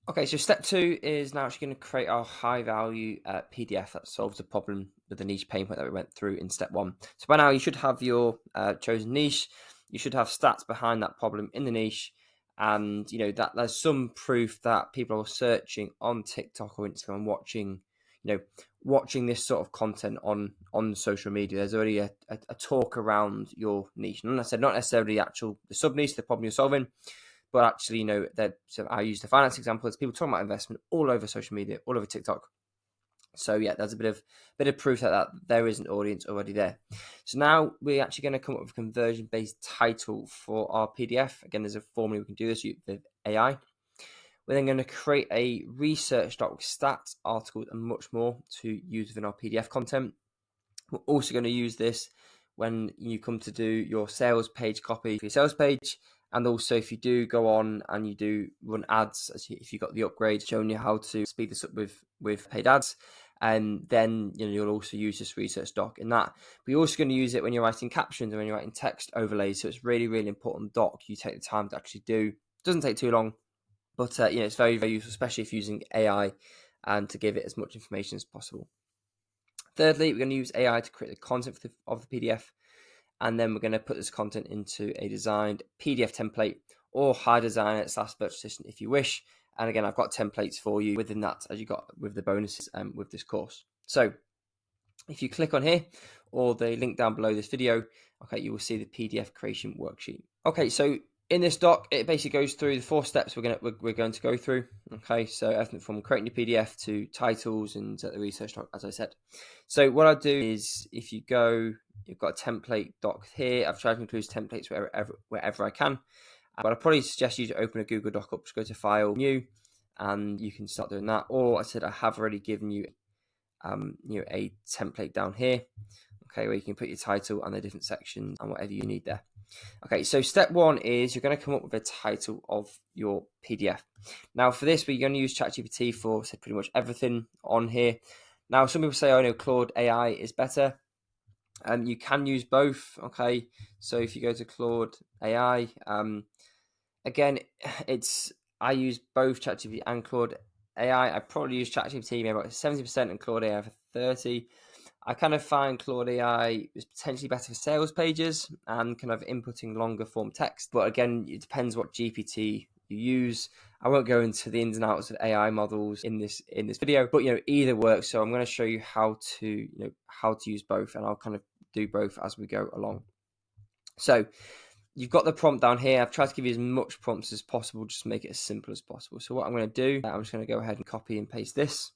Okay, so step two is now actually going to create our high value PDF that solves the problem with the niche pain point that we went through in step one. So by now you should have your chosen niche. You should have stats behind that problem in the niche, and that there's some proof that people are searching on TikTok or Instagram, watching this sort of content on social media. There's already a talk around your niche, and I said not necessarily the sub niche, the problem you're solving. But actually, so I use the finance example. It's people talking about investment all over social media, all over TikTok. So yeah, there's a bit of proof that there is an audience already there. So now we're actually going to come up with a conversion-based title for our PDF. Again, there's a formula we can do this with AI. We're then going to create a research doc with stats, articles, and much more to use within our PDF content. We're also going to use this when you come to do your sales page copy for your sales page. And also, if you do go on and you do run ads, if you got the upgrade showing you how to speed this up with paid ads, and then you'll also use this research doc in that. But you're also going to use it when you're writing captions and when you're writing text overlays. So it's really, really important doc you take the time to actually do. It doesn't take too long, but it's very, very useful, especially if using AI and to give it as much information as possible. Thirdly, we're going to use AI to create the content of the PDF. And then we're going to put this content into a designed PDF template or high designer / virtual assistant if you wish. And again, I've got templates for you within that, as you got with the bonuses with this course. So if you click on here or the link down below this video, okay, you will see the PDF creation worksheet. Okay, so in this doc, it basically goes through the 4 steps we're going to go through. Okay, so everything from creating your PDF to titles and the research doc, as I said. So what I'll do is, if you go, you've got a template doc here. I've tried to include templates wherever I can, but I'd probably suggest you to open a Google Doc up, just go to File, New, and you can start doing that. Or I said I have already given you, a template down here, okay, where you can put your title and the different sections and whatever you need there. Okay, so step one is you're going to come up with a title of your PDF. Now, for this, we're going to use ChatGPT for pretty much everything on here. Now, some people say, oh no, Claude AI is better. You can use both, okay? So if you go to Claude AI, again, I use both ChatGPT and Claude AI. I probably use ChatGPT maybe about 70% and Claude AI for 30%. I kind of find Claude AI is potentially better for sales pages and kind of inputting longer form text. But again, it depends what GPT you use. I won't go into the ins and outs of AI models in this video, but either works. So I'm going to show you how to use both, and I'll kind of do both as we go along. So you've got the prompt down here. I've tried to give you as much prompts as possible, just to make it as simple as possible. So what I'm going to do, I'm just going to go ahead and copy and paste this.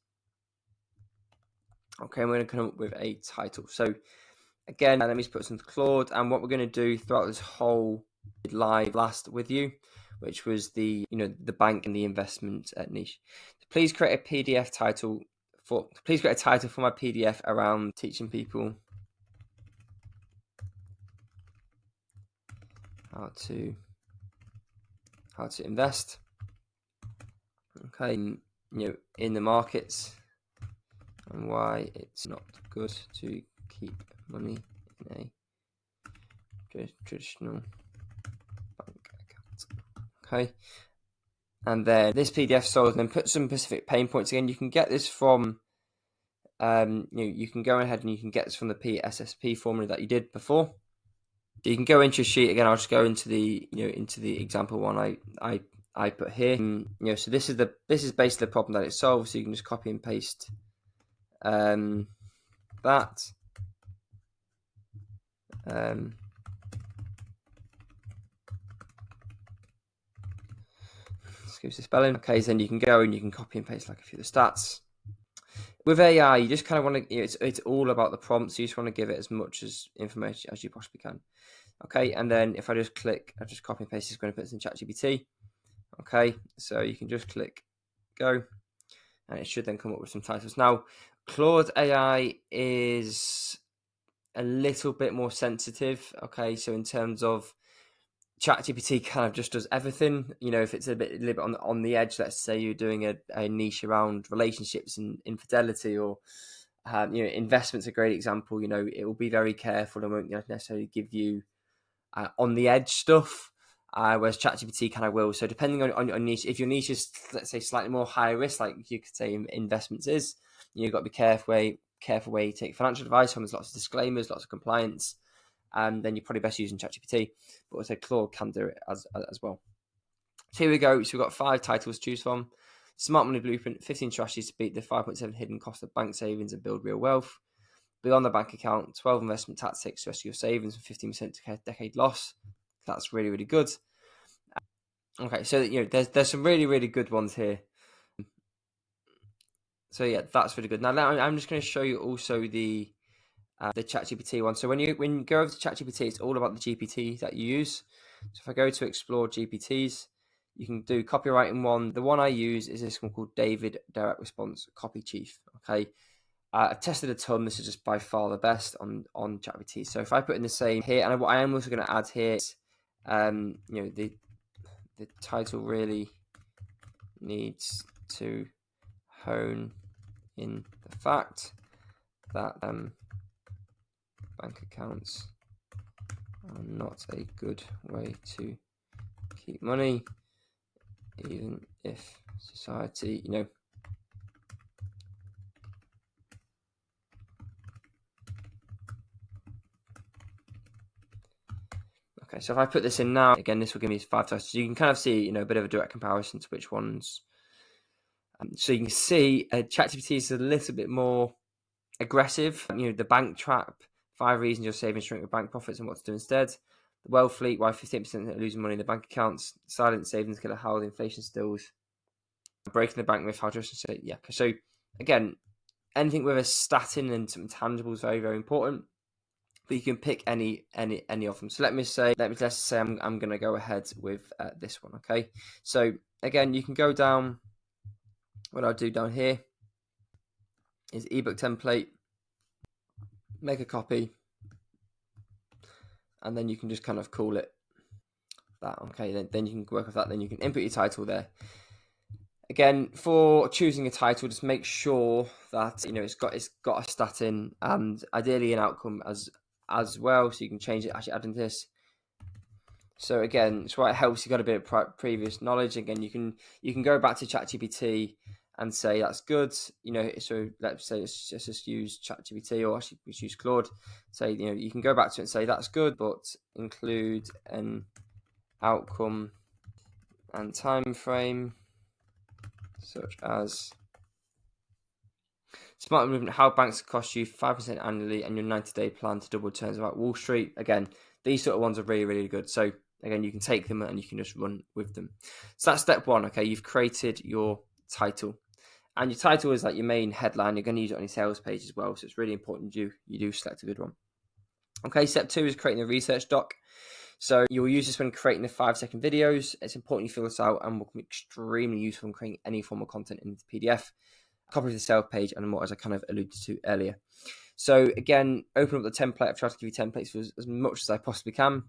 Okay, I'm going to come up with a title. So again, let me just put some Claude, and what we're going to do throughout this whole live last with you, which was the bank and the investment niche. So please create a PDF title for my PDF around teaching people how to invest. Okay, in the markets, and why it's not good to keep money in a traditional bank account. Okay, and then this PDF sold, and then put some specific pain points. Again, you can get this from you can go ahead and you can get this from the PSSP formula that you did before. You can go into your sheet again. I'll just go into the example one I put here. So this is basically the problem that it solves. So you can just copy and paste that. Excuse the spelling. Okay, so then you can go and you can copy and paste like a few of the stats. With AI, you just kind of want to, it's all about the prompts. So you just want to give it as much as information as you possibly can. Okay, and then if I just copy and paste, it's going to put this in ChatGPT. Okay, so you can just click go, and it should then come up with some titles. Now, Claude AI is a little bit more sensitive. Okay, so in terms of ChatGPT kind of just does everything. If it's a little bit on the edge, let's say you're doing a niche around relationships and infidelity, or investment's a great example. It will be very careful and won't necessarily give you on the edge stuff. whereas ChatGPT kind of will. So depending on your niche, if your niche is, let's say, slightly more high risk, like you could say investments is, you've got to be careful where you take financial advice from. There's lots of disclaimers, lots of compliance, and then you're probably best using ChatGPT. But I say Claude can do it as well. So here we go. So we've got 5 titles to choose from. Smart Money Blueprint, 15 strategies to beat the 5.7 hidden cost of bank savings and build real wealth. Beyond the bank account, 12 investment tactics to rescue your savings from 15% to decade loss. That's really, really good. Okay, so there's some really, really good ones here. So yeah, that's really good. Now I'm just going to show you also the ChatGPT one. So when you go over to ChatGPT, it's all about the GPT that you use. So if I go to explore GPTs, you can do copywriting one. The one I use is this one called David Direct Response Copy Chief. Okay, I've tested a ton. This is just by far the best on ChatGPT. So if I put in the same here, and what I am also going to add here is, the title really needs to hone in the fact that bank accounts are not a good way to keep money, even if society, Okay, so if I put this in now, again, this will give me 5 titles. So you can kind of see, a bit of a direct comparison to which ones. So you can see ChatGPT is a little bit more aggressive. The bank trap, 5 reasons your savings shrink with bank profits and what to do instead. The wealth fleet, why 15% are losing money in the bank accounts. Silent savings killer, how the inflation stills. Breaking the bank myth, how to say, yeah. So again, anything with a stat in and some tangible is very, very important. But you can pick any of them. So let's say I'm going to go ahead with this one. Okay. So again, you can go down. What I'll do down here is ebook template, make a copy, and then you can just kind of call it that. Okay. Then you can work with that. Then you can input your title there. Again, for choosing a title, just make sure that it's got a stat in and ideally an outcome as well, so you can change it. Actually, adding this. So again, it's why it helps. You got a bit of previous knowledge. Again, you can go back to ChatGPT and say that's good. So let's say let's just use ChatGPT, or actually we use Claude. Say you can go back to it and say that's good, but include an outcome and time frame, such as Smart Movement, how banks cost you 5% annually and your 90-day plan to double returns about Wall Street. Again, these sort of ones are really, really good. So again, you can take them and you can just run with them. So that's step 1. Okay, you've created your title. And your title is like your main headline. You're going to use it on your sales page as well. So it's really important you do select a good one. Okay, step 2 is creating a research doc. So you'll use this when creating the 5-second videos. It's important you fill this out and will be extremely useful in creating any form of content in the PDF. Copy of the sales page and more, as I kind of alluded to earlier. So again, open up the template. I've tried to give you templates for as much as I possibly can.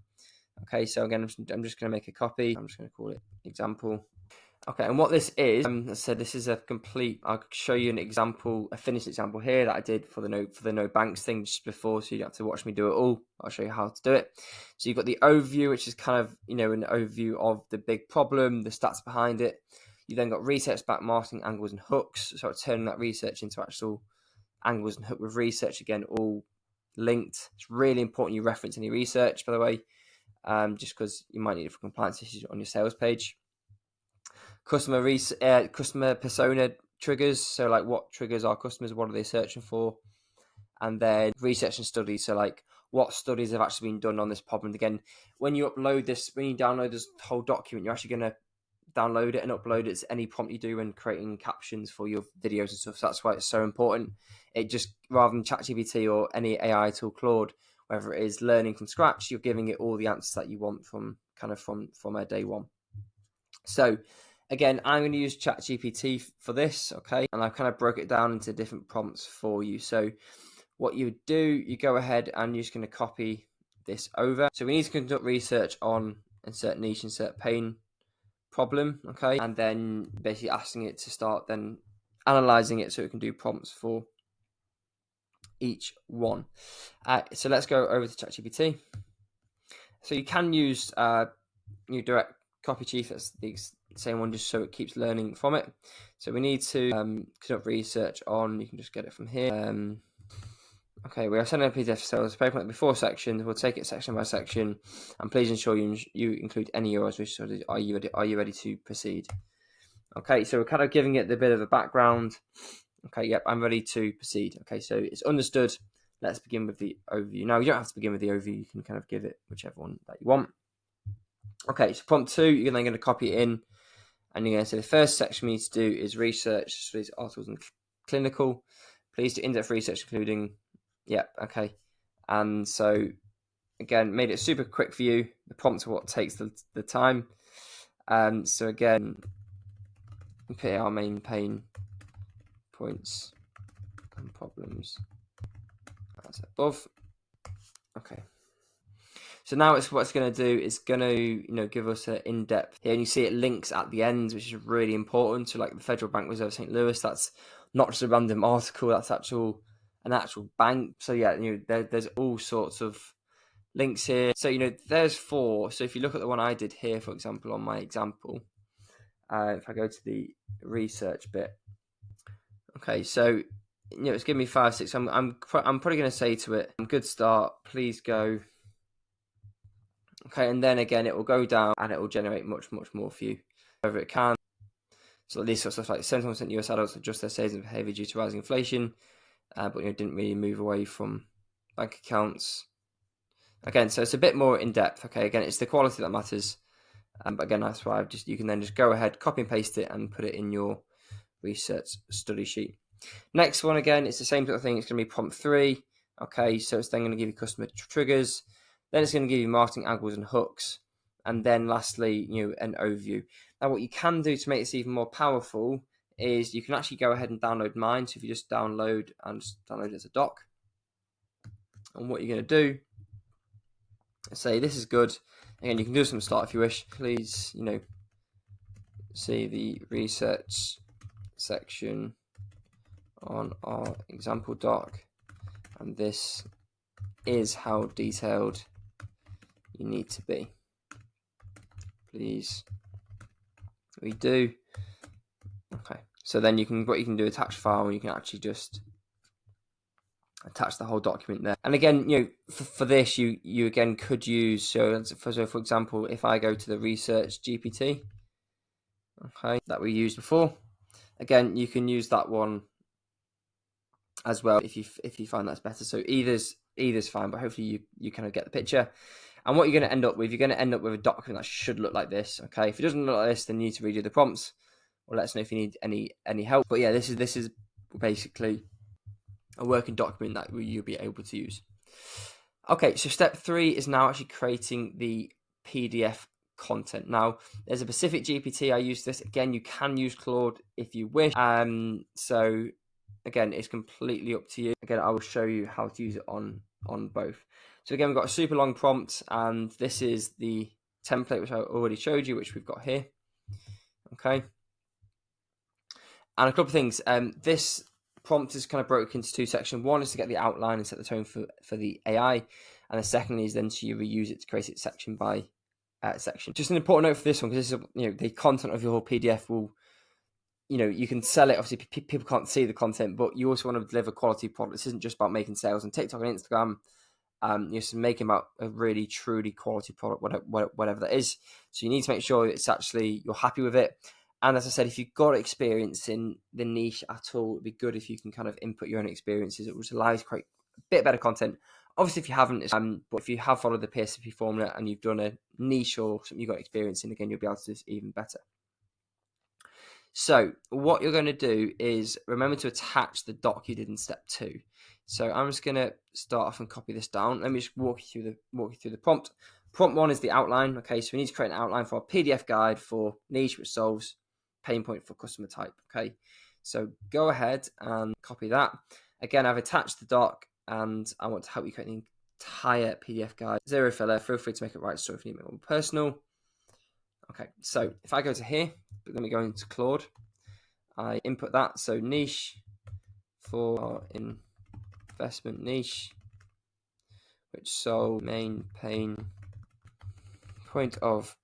Okay, so again, I'm just going to make a copy. I'm just going to call it example. Okay, and what this is, as I said, this is a complete. I'll show you an example, a finished example here that I did for the no banks thing just before, so you don't have to watch me do it all. I'll show you how to do it. So you've got the overview, which is kind of an overview of the big problem, the stats behind it. You then got research back marketing angles and hooks. So turning that research into actual angles and hook with research, again, all linked. It's really important you reference any research, by the way, just because you might need it for compliance issues on your sales page. Customer persona triggers. So like what triggers our customers? What are they searching for? And then research and studies. So like what studies have actually been done on this problem. Again, when you download this whole document, you're actually going to download it and upload it to any prompt you do when creating captions for your videos and stuff. So that's why it's so important. It just, rather than ChatGPT or any AI tool, Claude, whether it is learning from scratch, you're giving it all the answers that you want from day one. So again, I'm going to use ChatGPT for this, okay? And I've kind of broke it down into different prompts for you. So what you would do, you go ahead and you're just going to copy this over. So we need to conduct research on insert niche, insert pain problem, okay? And then basically asking it to start then analyzing it so it can do prompts for each one. So let's go over to ChatGPT. So you can use new direct copy chief. That's the same one, just so it keeps learning from it. So we need to conduct research on, you can just get it from here. Okay, we are sending a PDF sales paper before sections. We'll take it section by section, and please ensure you include any URLs. Which sort of, are you ready to proceed? Okay, so we're kind of giving it the bit of a background. Okay, yep, I'm ready to proceed. Okay, so it's understood. Let's begin with the overview. Now, you don't have to begin with the overview. You can kind of give it whichever one that you want. Okay, so prompt 2, you're then going to copy it in, and you're going to say the first section we need to do is research studies, articles, and clinical. Please do in-depth research, including, yep, okay. And so, again, made it super quick for you. The prompt what takes the time. So again, we put our main pain points and problems as above. Okay. So now it's what it's going to do is going to give us an in-depth here, and you see it links at the end, which is really important. So like the Federal Bank Reserve St. Louis, that's not just a random article, that's an actual bank. So yeah, there's all sorts of links here. So there's 4. So if you look at the one I did here, for example, on my example, if I go to the research bit, okay, so it's giving me 5, 6. I'm probably going to say to it, good start, please go. Okay, and then again, it will go down and it will generate much, much more for you wherever it can. So these sorts of stuff like 71% US adults adjust their savings behavior due to rising inflation, but didn't really move away from bank accounts. Again, so it's a bit more in depth. Okay, again, it's the quality that matters. But again, that's why you can then just go ahead, copy and paste it, and put it in your research study sheet. Next one, again, it's the same sort of thing. It's going to be prompt 3. Okay, so it's then going to give you customer triggers. Then it's going to give you marketing angles and hooks. And then lastly, an overview. Now, what you can do to make this even more powerful is you can actually go ahead and download mine. So if you just download it as a doc. And what you're going to do is say, this is good. Again, you can do some start if you wish. Please, see the research section on our example doc. And this is how detailed you need to be. Please redo. Okay, so then what you can do, attach file, you can actually just attach the whole document there. And again, for this, you again could use, so for example, if I go to the research GPT, okay, that we used before, again, you can use that one as well if you find that's better. So either's fine, but hopefully you kind of get the picture. And what you're going to end up with, a document that should look like this. Okay, if it doesn't look like this, then you need to redo the prompts, or let us know if you need any help. But yeah, this is basically a working document that you'll be able to use. Okay, so step 3 is now actually creating the PDF content. Now, there's a Pacific GPT. I use this. Again, you can use Claude if you wish. So again, it's completely up to you. Again, I will show you how to use it on both. So again, we've got a super long prompt, and this is the template which I already showed you, which we've got here. Okay. And a couple of things. This prompt is kind of broken into 2 sections. One is to get the outline and set the tone for the AI, and the second is then to reuse it to create it section by section. Just an important note for this one, because this is the content of your whole PDF will, you can sell it. Obviously, people can't see the content, but you also want to deliver quality product. This isn't just about making sales on TikTok and Instagram. You're just making about a really truly quality product, whatever that is. So you need to make sure it's actually you're happy with it. And as I said, if you've got experience in the niche at all, it'd be good if you can kind of input your own experiences. It will allow you to create a bit better content. Obviously, if you haven't, but if you have followed the PSCP formula and you've done a niche or something you've got experience in, again, you'll be able to do this even better. So what you're going to do is remember to attach the doc you did in step 2. So I'm just going to start off and copy this down. Let me just walk you through the prompt. Prompt 1 is the outline. Okay, so we need to create an outline for our PDF guide for niche, which solves pain point for customer type. Okay, so go ahead and copy that. Again, I've attached the doc, and I want to help you create the entire PDF guide. Zero filler. Feel free to make it right so if you need it more personal. Okay, so if I go to here, let me go into Claude. I input that. So niche for our investment niche, which solve main pain point of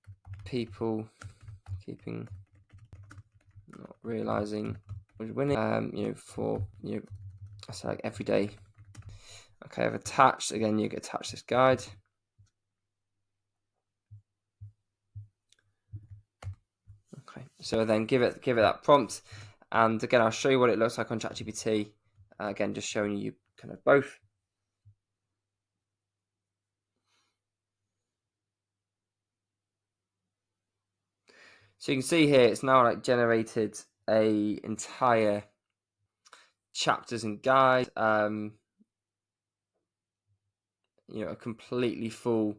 people keeping not realizing we're winning. You know, for I say like every day. Okay, I've attached again. You can attach this guide. Okay, so then give it that prompt, and again I'll show you what it looks like on ChatGPT. Again, just showing you kind of both. So you can see here it's now like generated a entire chapters and guide. You know, a completely full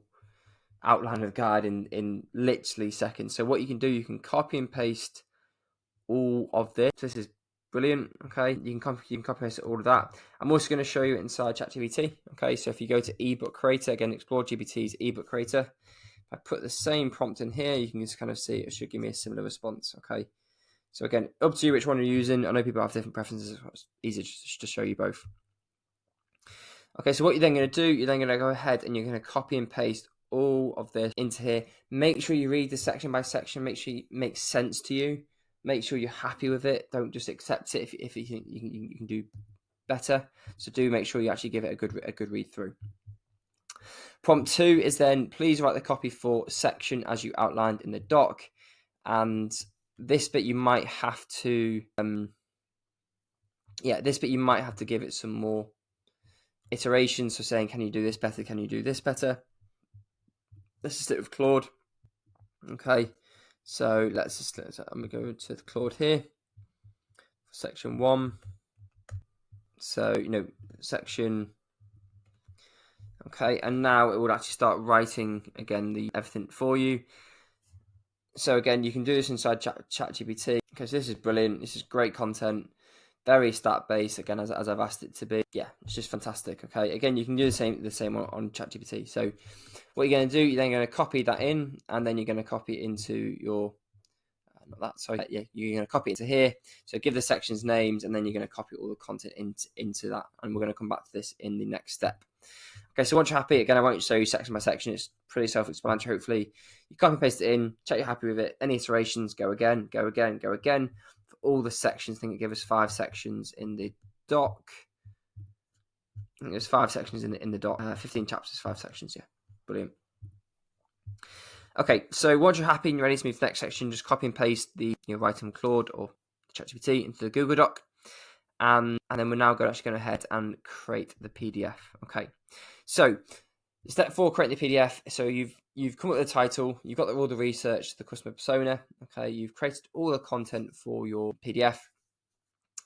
outline of guide in literally seconds. So what you can do, you can copy and paste all of this. This is brilliant. Okay, you can copy and paste all of that. I'm also going to show you it inside ChatGPT. Okay, so if you go to ebook creator, again, explore GPT's ebook creator. If I put the same prompt in here, you can just kind of see it should give me a similar response. Okay, so again, up to you which one you're using. I know people have different preferences. It's easier just to show you both. Okay, so what you're then going to do, you're then going to go ahead and you're going to copy and paste all of this into here. Make sure you read this section by section. Make sure it makes sense to you. Make sure you're happy with it. Don't just accept it if you think you can do better. So do make sure you actually give it a good read through. Prompt 2 is then, please write the copy for section as you outlined in the doc. And this bit you might have to, this bit you might have to give it some more iterations. So saying, can you do this better? Can you do this better? Let's just stick with Claude. Okay, so I'm going to go to Claude here for section 1. So, section. Okay, and now it will actually start writing again everything for you. So again, you can do this inside ChatGPT because this is brilliant. This is great content, very stat based. Again, as I've asked it to be. Yeah, it's just fantastic. Okay, again, you can do the same on ChatGPT. So what you're going to do, you're then going to copy that in, and then you're going to copy it into your you're going to copy it into here. So give the sections names, and then you're going to copy all the content into that. And we're going to come back to this in the next step. Okay, so once you're happy, again, I won't show you section by section. It's pretty self-explanatory, hopefully. You copy and paste it in, check you're happy with it. Any iterations, go again, go again, go again. For all the sections, I think it gives us 5 sections in the doc. I think there's 5 sections in the doc. 15 chapters, 5 sections, yeah. Brilliant. Okay, so once you're happy and you're ready to move to the next section, just copy and paste the writing Claude or ChatGPT into the Google Doc. And then we're now going ahead and create the PDF. Okay, so step 4, create the PDF. So you've come up with the title, you've got all the research, the customer persona. Okay, you've created all the content for your PDF,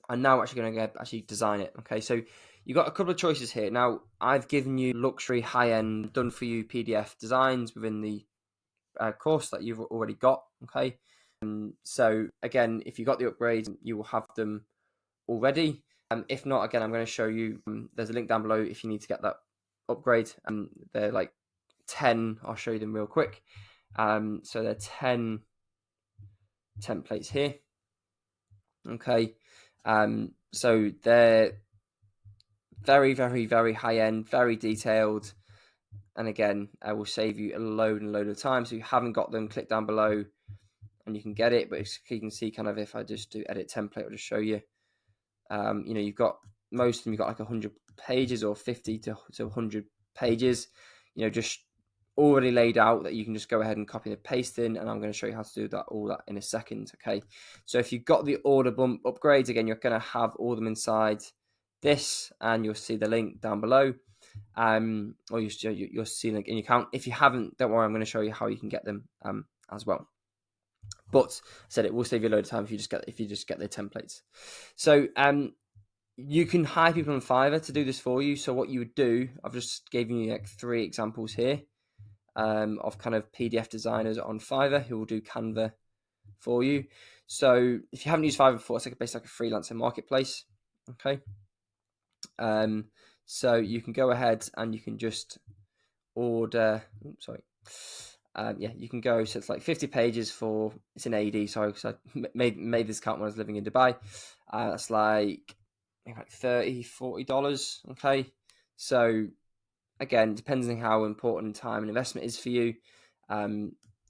and now actually going to design it. Okay, so you've got a couple of choices here. Now I've given you luxury, high-end, done for you PDF designs within the course that you've already got. Okay, so again, if you got the upgrades, you will have them already. If not, again, I'm going to show you. There's a link down below if you need to get that upgrade. They're like 10. I'll show you them real quick. So they're 10 templates here. Okay. So they're very, very, very high end, very detailed. And again, I will save you a load of time. So if you haven't got them, click down below and you can get it. But you can see kind of if I just do edit template, I'll just show you. You've got most of them, you've got like 100 pages or 50 to 100 pages, just already laid out that you can just go ahead and copy and paste in. And I'm going to show you how to do all that in a second. Okay. So if you've got the order bump upgrades, again, you're going to have all of them inside this, and you'll see the link down below. Or you'll see the link in your account. If you haven't, don't worry, I'm going to show you how you can get them as well. But I said it will save you a load of time if you just get the templates. So you can hire people on Fiverr to do this for you. So what you would do, I've just given you like 3 examples here of kind of PDF designers on Fiverr who will do Canva for you. So if you haven't used Fiverr before, it's basically like a freelancer marketplace. Okay. So you can go ahead and you can just order. You can go. So it's like 50 pages for. It's in AED. Sorry, because I made this account when I was living in Dubai. That's like $30-$40. Okay, so again, depending on how important time and investment is for you.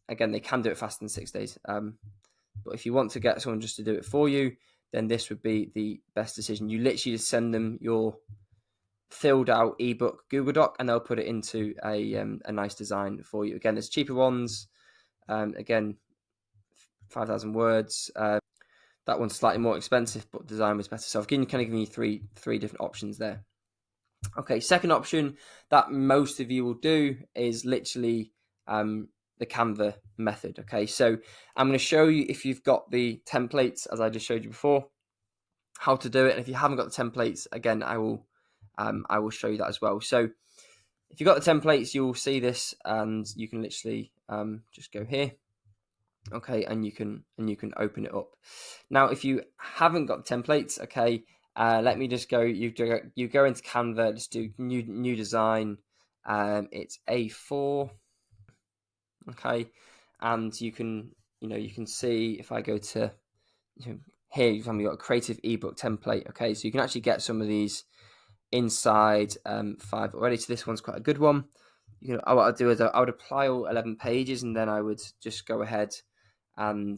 again, they can do it faster than 6 days. But if you want to get someone just to do it for you, then this would be the best decision. You literally just send them your filled out ebook Google Doc, and they'll put it into a nice design for you. Again, there's cheaper ones. Again, 5,000 words. That one's slightly more expensive, but design was better. So I've kind of given you three different options there. Okay, second option that most of you will do is literally the Canva method. Okay, so I'm going to show you, if you've got the templates, as I just showed you before, how to do it. And if you haven't got the templates, again, I will show you that as well. So if you've got the templates, you'll see this, and you can literally just go here. Okay, and you can open it up. Now, if you haven't got the templates, okay, let me just go. You go into Canva, just do new design. It's A4. Okay, and you can see, if I go to here, you've got a creative ebook template. Okay, so you can actually get some of these inside 5 already. So this one's quite a good one. What I'd do is I would apply all 11 pages, and then I would just go ahead and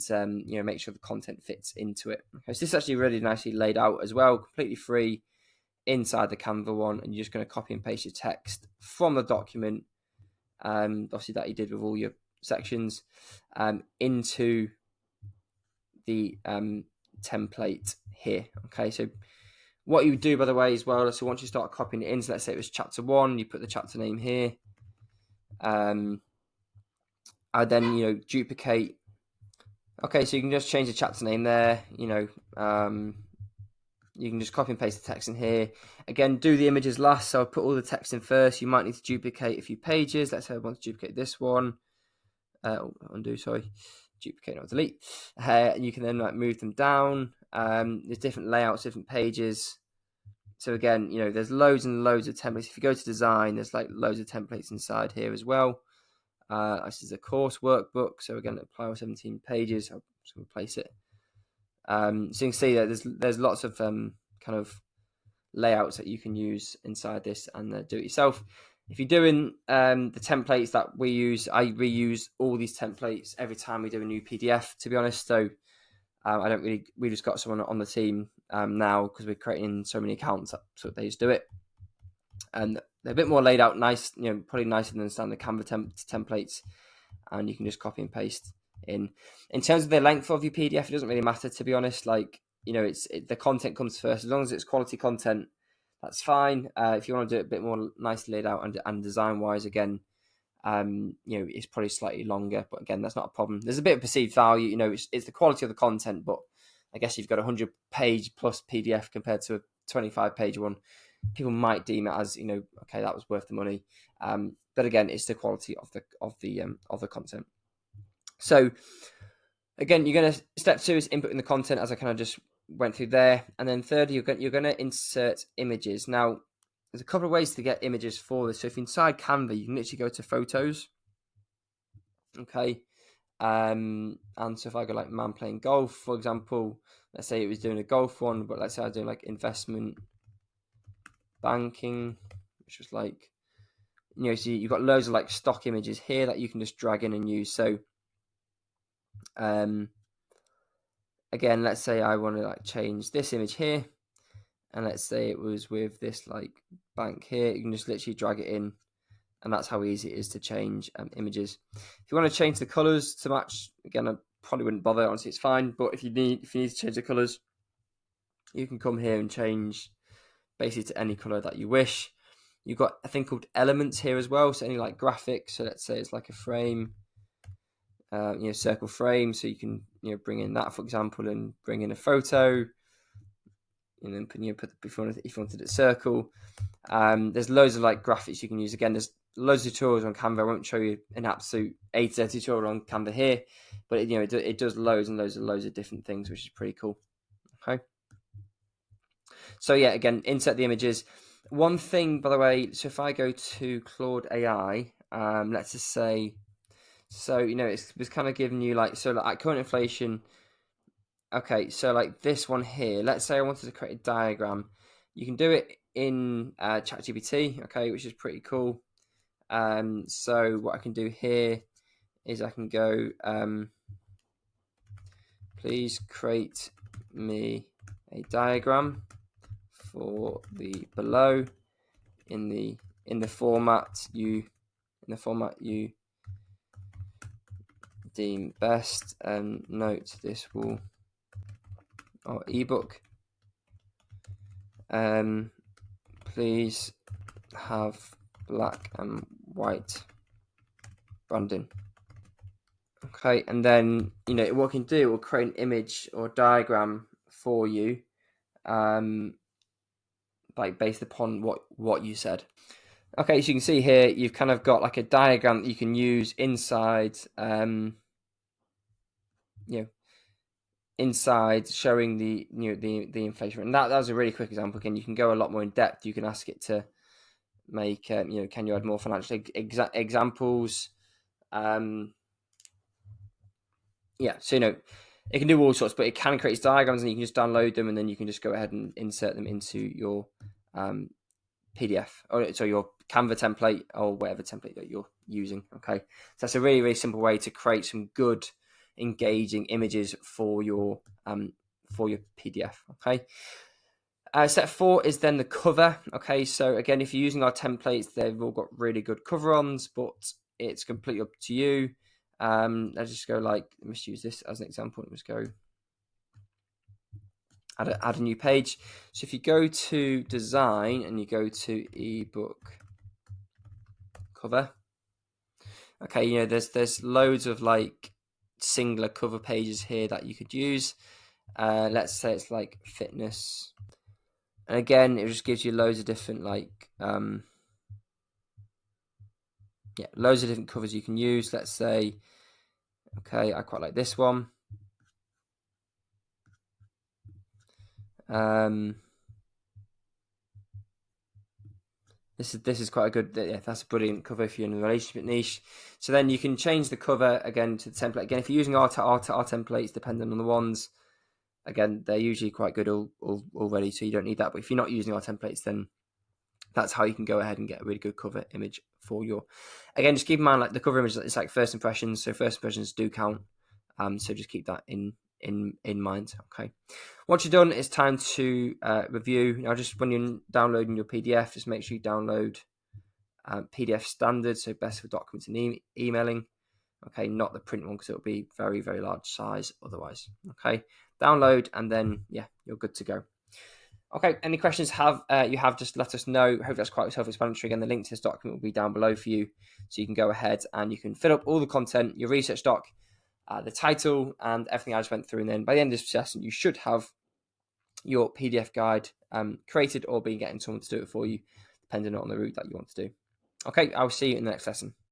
make sure the content fits into it. Okay, so this is actually really nicely laid out as well, completely free inside the Canva one, and you're just going to copy and paste your text from the document, obviously that you did with all your sections, into the template here. Okay, so what you do, by the way, as well, so once you start copying it in, so let's say it was chapter 1, you put the chapter name here. I then duplicate. Okay, so you can just change the chapter name there. You can just copy and paste the text in here. Again, do the images last, so I'll put all the text in first. You might need to duplicate a few pages. Let's say I want to duplicate this one. Duplicate, not delete. And you can then move them down. There's different layouts, different pages. So again, there's loads and loads of templates. If you go to design, there's loads of templates inside here as well. This is a course workbook. So again, apply all 17 pages. I'll just replace it. So you can see that there's lots of kind of layouts that you can use inside this, and do it yourself. If you're doing the templates that we use, I reuse all these templates every time we do a new PDF, to be honest. So I don't really, we just got someone on the team now, because we're creating so many accounts, so they just do it. And they're a bit more laid out, nice, probably nicer than standard Canva templates, and you can just copy and paste in. In terms of the length of your PDF, it doesn't really matter, to be honest. The content comes first. As long as it's quality content, that's fine. If you want to do it a bit more nicely laid out and design wise, again, it's probably slightly longer, but again, that's not a problem. There's a bit of perceived value. It's the quality of the content, but I guess you've got a 100-page plus PDF compared to a 25-page one. People might deem it as, okay, that was worth the money. But again, it's the quality of the content. So again, you're going to, step 2 is inputting the content, as I kind of just went through there. And then thirdly, you're going to insert images. Now, there's a couple of ways to get images for this. So if inside Canva, you can literally go to photos. Okay. And so if I go man playing golf, for example, let's say it was doing a golf one, but let's say I was doing investment banking, which was so you've got loads of stock images here that you can just drag in and use. So again, let's say I want to change this image here, and let's say it was with this bank here. You can just literally drag it in, and that's how easy it is to change images. If you want to change the colors to match, again, I probably wouldn't bother. Honestly, it's fine. But if you need to change the colors, you can come here and change basically to any color that you wish. You've got a thing called elements here as well. So any graphics. So let's say it's a frame, circle frame. So you can bring in that, for example, and bring in a photo, and then put if you wanted it circle. There's loads of graphics you can use. Again, there's loads of tutorials on Canva. I won't show you an absolute A to Z tutorial on Canva here, but it does loads and loads of different things, which is pretty cool. Okay. So yeah, again, insert the images. One thing, by the way, so if I go to Claude AI, let's just say, so it's kind of giving you at current inflation. Okay, so this one here, let's say I wanted to create a diagram. You can do it in ChatGPT, okay, which is pretty cool. So what I can do here is I can go, please create me a diagram for the below in the format you deem best, and note this will ebook. Please have black and white branding. Okay, and then what it can do, it will create an image or diagram for you, like based upon what you said. Okay, so you can see here you've kind of got like a diagram that you can use inside, inside showing the the inflation. And that was a really quick example. Again, you can go a lot more in depth. You can ask it to make can you add more financial examples. So it can do all sorts, but it can create diagrams, and you can just download them, and then you can just go ahead and insert them into your PDF, or so your Canva template or whatever template that you're using. Okay, so that's a really, really simple way to create some good, engaging images for your PDF. Okay. Step 4 is then the cover. Okay, so again, if you're using our templates, they've all got really good cover-ons, but it's completely up to you. Let's just go let me just use this as an example. Let's go add a new page. So if you go to design and you go to ebook cover, okay, there's loads of singular cover pages here that you could use. Let's say it's like fitness, and again, it just gives you loads of different loads of different covers you can use. Let's say, okay, I quite like this one. This is quite a good. That's a brilliant cover if you're in a relationship niche. So then you can change the cover again to the template. Again, if you're using our templates, depending on the ones, again, they're usually quite good already, so you don't need that. But if you're not using our templates, then that's how you can go ahead and get a really good cover image for your. Again, just keep in mind, the cover image is like first impressions, so first impressions do count. So just keep that in mind. Okay. Once you're done, it's time to review. Now, just when you're downloading your PDF, just make sure you download PDF standard, so best for documents and emailing. Okay, not the print one, because it'll be very, very large size otherwise. Okay, download, and then you're good to go. Okay, any questions you have, just let us know. Hope that's quite self-explanatory. Again, the link to this document will be down below for you, so you can go ahead and you can fill up all the content, your research doc, the title, and everything I just went through. And then by the end of this session, you should have your PDF guide created, or be getting someone to do it for you, depending on the route that you want to do. Okay, I'll see you in the next lesson.